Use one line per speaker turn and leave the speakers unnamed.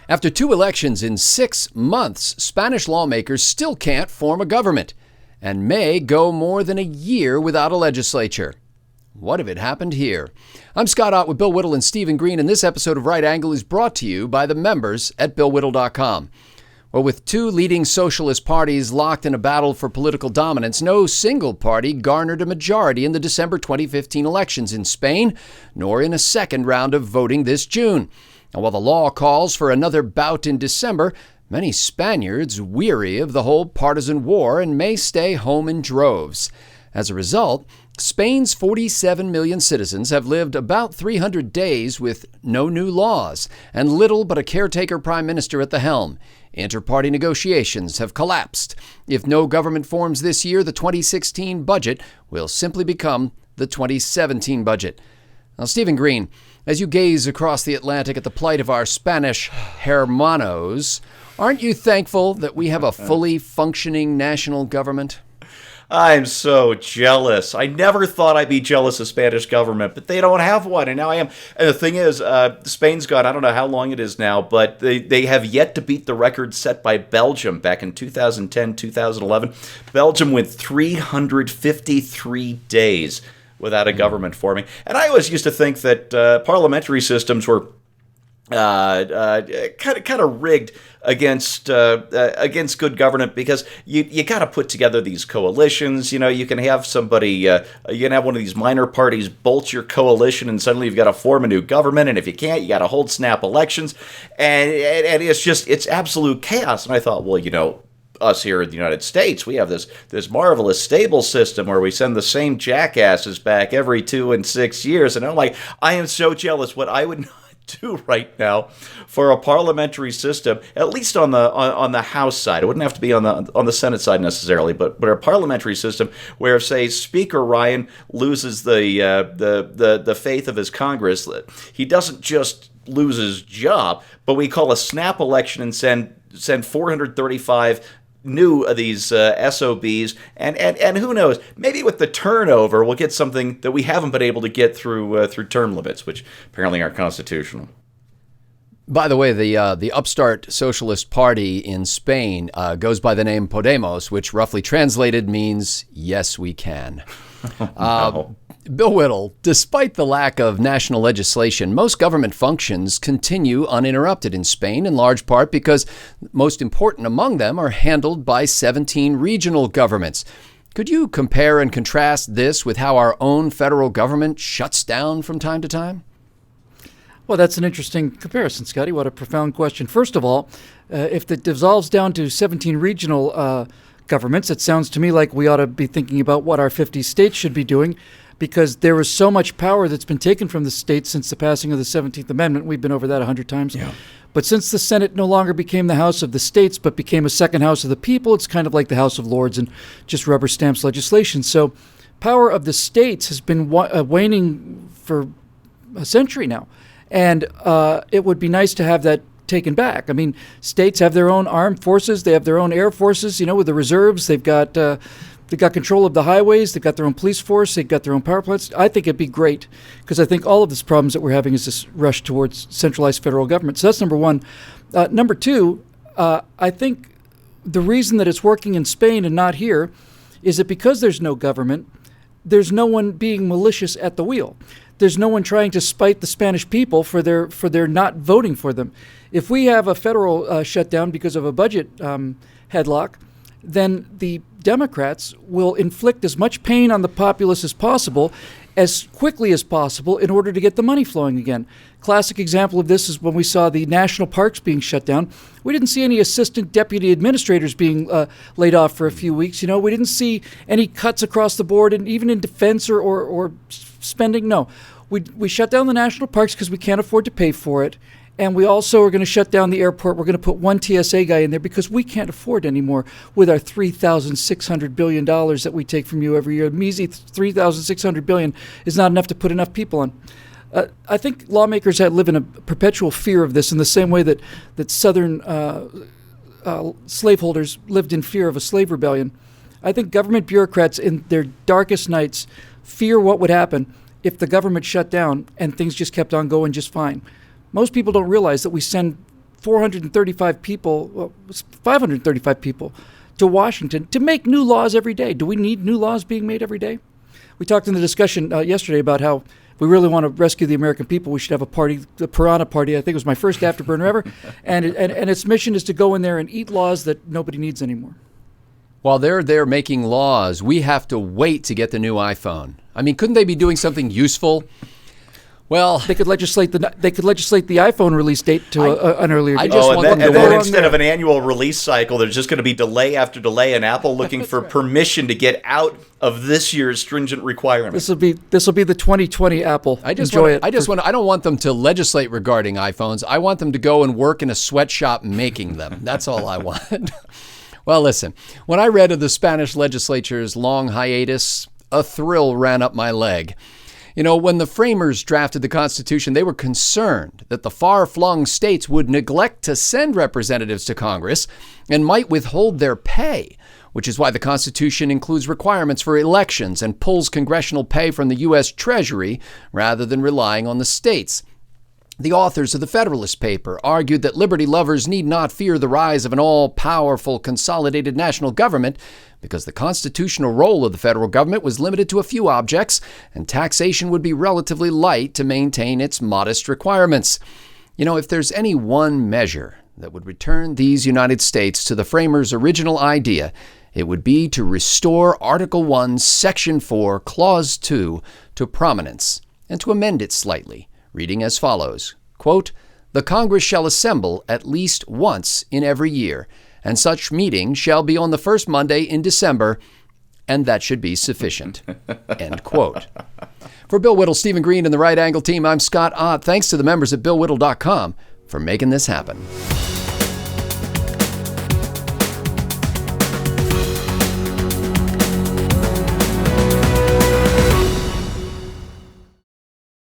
After 2 elections in 6 months, Spanish lawmakers still can't form a government and may go more than a year without a legislature. What if it happened here? I'm Scott Ott with Bill Whittle and Stephen Green, and this episode of Right Angle is brought to you by the members at BillWhittle.com. Well, with 2 leading socialist parties locked in a battle for political dominance, no single party garnered a majority in the December 2015 elections in Spain, nor in a second round of voting this June. And while the law calls for another bout in December, many Spaniards weary of the whole partisan war and may stay home in droves. As a result, Spain's 47 million citizens have lived about 300 days with no new laws and little but a caretaker prime minister at the helm. Inter-party negotiations have collapsed. If no government forms this year, the 2016 budget will simply become the 2017 budget. Now, Stephen Green, as you gaze across the Atlantic at the plight of our Spanish hermanos, aren't you thankful that we have a fully functioning national government?
I'm so jealous. I never thought I'd be jealous of Spanish government, but they don't have one, and now I am. And the thing is, Spain's gone, I don't know how long it is now, but they have yet to beat the record set by Belgium back in 2010, 2011. Belgium went 353 days without a government forming. And I always used to think that parliamentary systems were kind of rigged against good government, because you got to put together these coalitions. You know, you can have somebody, you can have one of these minor parties bolt your coalition, and suddenly you've got to form a new government. And if you can't, you got to hold snap elections, and it's absolute chaos. And I thought, well, you know, us here in the United States, we have this marvelous stable system where we send the same jackasses back every 2 and 6 years. And I'm like, I am so jealous. What I would do right now for a parliamentary system, at least on the House side, it wouldn't have to be on the Senate side necessarily, but a parliamentary system where, say, Speaker Ryan loses the faith of his Congress, he doesn't just lose his job, but we call a snap election and send 435 new of these SOBs, and who knows, maybe with the turnover we'll get something that we haven't been able to get through term limits, which apparently aren't constitutional.
By the way, the upstart Socialist Party in Spain goes by the name Podemos, which roughly translated means yes, we can.
No.
Bill Whittle, despite the lack of national legislation, most government functions continue uninterrupted in Spain, in large part because most important among them are handled by 17 regional governments. Could you compare and contrast this with how our own federal government shuts down from time to time?
Well, that's an interesting comparison, Scotty. What a profound question. First of all, if it dissolves down to 17 regional governments, it sounds to me like we ought to be thinking about what our 50 states should be doing, because there is so much power that's been taken from the states since the passing of the 17th Amendment. We've been over that 100 times.
Yeah.
But since the Senate no longer became the House of the states but became a second House of the people, it's kind of like the House of Lords and just rubber stamps legislation. So power of the states has been waning for a century now. And it would be nice to have that taken back. I mean, states have their own armed forces. They have their own air forces, you know, with the reserves. They've got control of the highways. They've got their own police force. They've got their own power plants. I think it'd be great, because I think all of these problems that we're having is this rush towards centralized federal government. So that's number one. Number two, I think the reason that it's working in Spain and not here is that because there's no government, there's no one being malicious at the wheel. There's no one trying to spite the Spanish people for their not voting for them. If we have a federal shutdown because of a budget headlock, then the Democrats will inflict as much pain on the populace as possible, as quickly as possible, in order to get the money flowing again. Classic example of this is when we saw the national parks being shut down. We didn't see any assistant deputy administrators being laid off for a few weeks. You know, we didn't see any cuts across the board, and even in defense or spending. No, we shut down the national parks because we can't afford to pay for it. And we also are going to shut down the airport. We're going to put one TSA guy in there because we can't afford anymore with our $3,600 billion that we take from you every year. Measly $3,600 billion is not enough to put enough people on. I think lawmakers live in a perpetual fear of this, in the same way that Southern slaveholders lived in fear of a slave rebellion. I think government bureaucrats in their darkest nights fear what would happen if the government shut down and things just kept on going just fine. Most people don't realize that we send 435 people, well, 535 people to Washington to make new laws every day. Do we need new laws being made every day? We talked in the discussion yesterday about how if we really want to rescue the American people, we should have a party, the Piranha Party. I think it was my first afterburner ever. And its mission is to go in there and eat laws that nobody needs anymore.
While they're there making laws, we have to wait to get the new iPhone. I mean, couldn't they be doing something useful? Well,
they could legislate the iPhone release date to an earlier date.
And then instead of an annual release cycle, there's just going to be delay after delay, and Apple looking for permission to get out of this year's stringent requirements.
This will be the 2020 Apple.
I don't want them to legislate regarding iPhones. I want them to go and work in a sweatshop making them. That's all I want. Well, listen, when I read of the Spanish legislature's long hiatus, a thrill ran up my leg. You know, when the framers drafted the Constitution, they were concerned that the far-flung states would neglect to send representatives to Congress and might withhold their pay, which is why the Constitution includes requirements for elections and pulls congressional pay from the U.S. Treasury rather than relying on the states. The authors of the Federalist Paper argued that liberty lovers need not fear the rise of an all-powerful consolidated national government because the constitutional role of the federal government was limited to a few objects and taxation would be relatively light to maintain its modest requirements. You know, if there's any one measure that would return these United States to the framers' original idea, it would be to restore Article 1, Section 4, Clause 2 to prominence and to amend it slightly, reading as follows, quote, "The Congress shall assemble at least once in every year, and such meeting shall be on the first Monday in December, and that should be sufficient." End quote. For Bill Whittle, Stephen Green, and the Right Angle team, I'm Scott Ott. Thanks to the members at BillWhittle.com for making this happen.